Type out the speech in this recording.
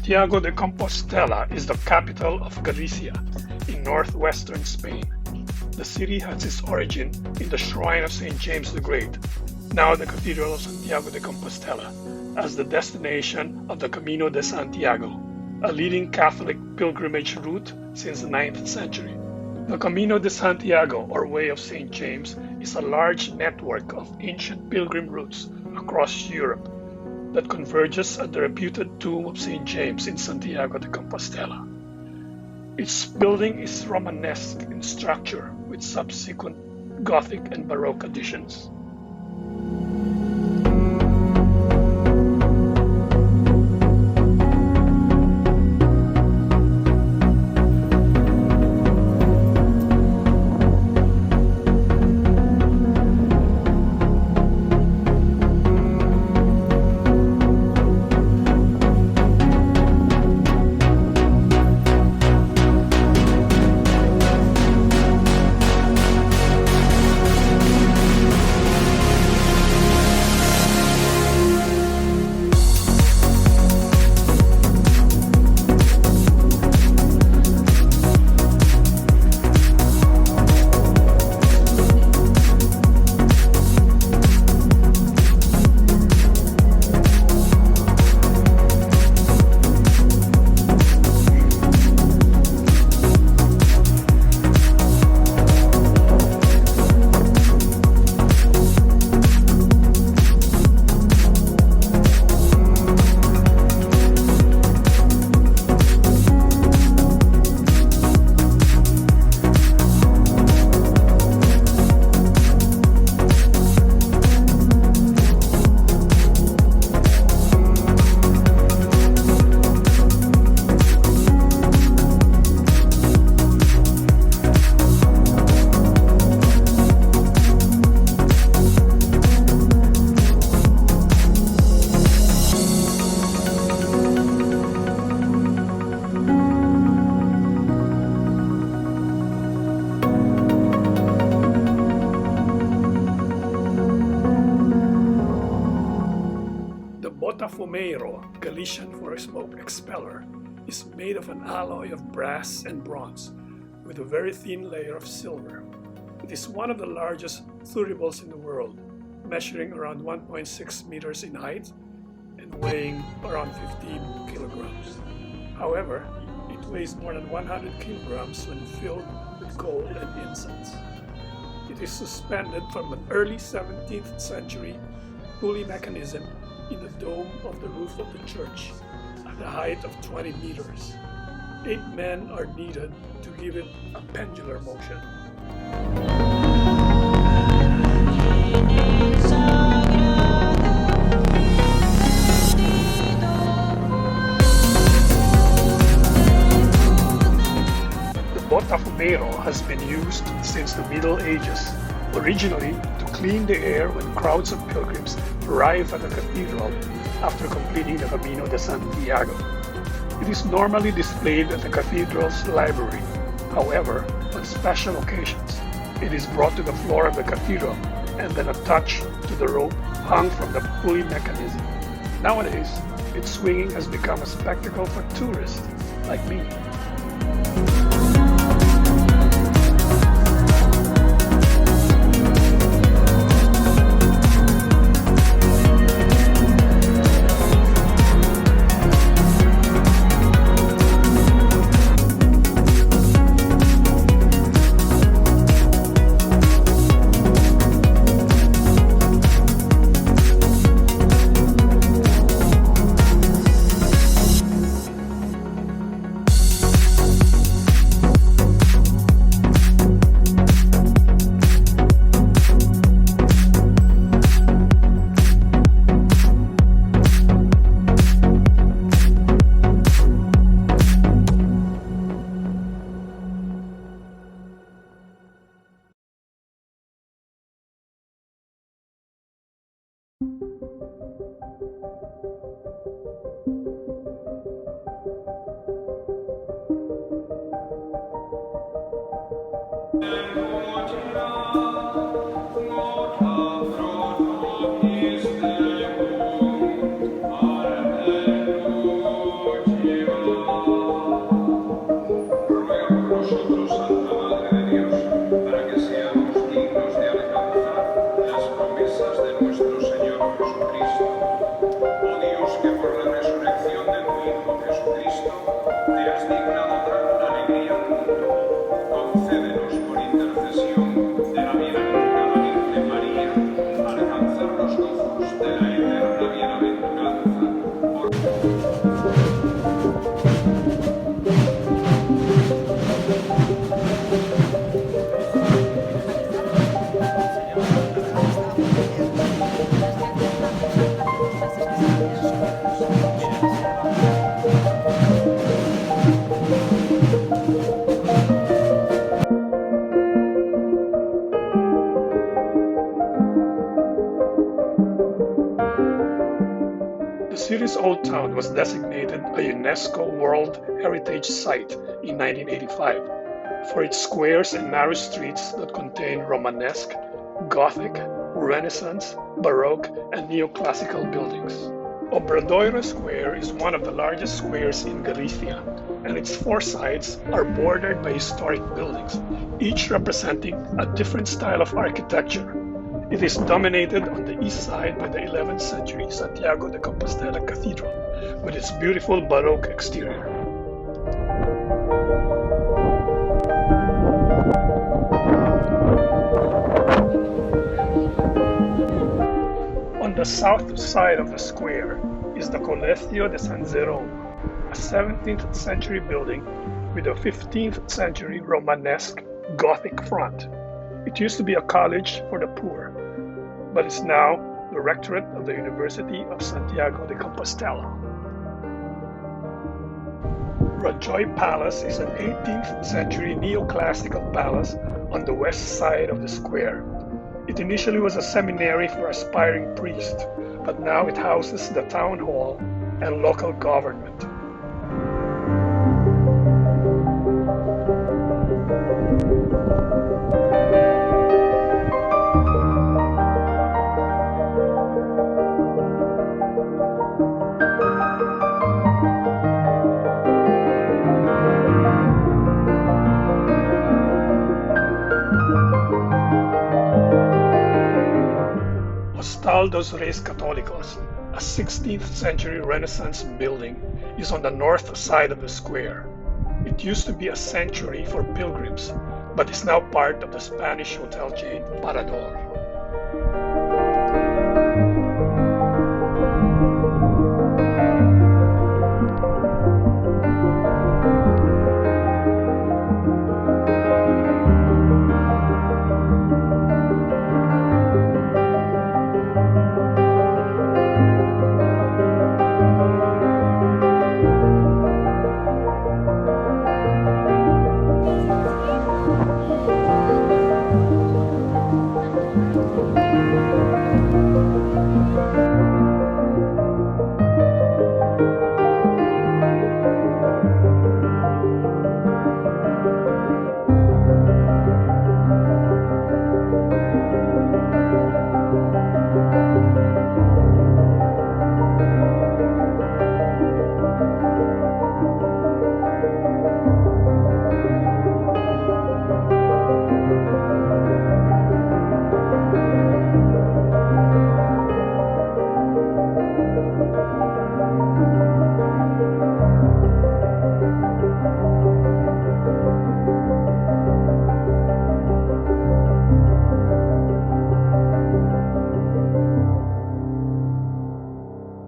Santiago de Compostela is the capital of Galicia in northwestern Spain. The city has its origin in the shrine of St. James the Great, now the Cathedral of Santiago de Compostela, as the destination of the Camino de Santiago, a leading Catholic pilgrimage route since the 9th century. The Camino de Santiago, or Way of St. James, is a large network of ancient pilgrim routes across Europe that converges at the reputed tomb of St. James in Santiago de Compostela. Its building is Romanesque in structure with subsequent Gothic and Baroque additions. The botafumeiro, Galician for a smoke expeller, is made of an alloy of brass and bronze with a very thin layer of silver. It is one of the largest thuribles in the world, measuring around 1.6 meters in height and weighing around 15 kilograms. However, it weighs more than 100 kilograms when filled with gold and incense. It is suspended from an early 17th century pulley mechanism in the dome of the roof of the church at a height of 20 meters. 8 men are needed to give it a pendular motion. The botafumeiro has been used since the Middle Ages, originally to clean the air when crowds of pilgrims arrive at the cathedral after completing the Camino de Santiago. It is normally displayed at the cathedral's library. However, on special occasions, it is brought to the floor of the cathedral and then attached to the rope hung from the pulley mechanism. Nowadays, its swinging has become a spectacle for tourists like me. The city's old town was designated a UNESCO World Heritage Site in 1985 for its squares and narrow streets that contain Romanesque, Gothic, Renaissance, Baroque, and Neoclassical buildings. Obradoiro Square is one of the largest squares in Galicia, and its four sides are bordered by historic buildings, each representing a different style of architecture. It is dominated on the east side by the 11th century Santiago de Compostela Cathedral, with its beautiful Baroque exterior. On the south side of the square is the Colegio de San Jerome, a 17th century building with a 15th century Romanesque Gothic front. It used to be a college for the poor, but is now the rectorate of the University of Santiago de Compostela. Rajoy Palace is an 18th century neoclassical palace on the west side of the square. It initially was a seminary for aspiring priests, but now it houses the town hall and local government. Hostal dos Reis Católicos, a 16th century Renaissance building, is on the north side of the square. It used to be a sanctuary for pilgrims, but is now part of the Spanish hotel chain Parador.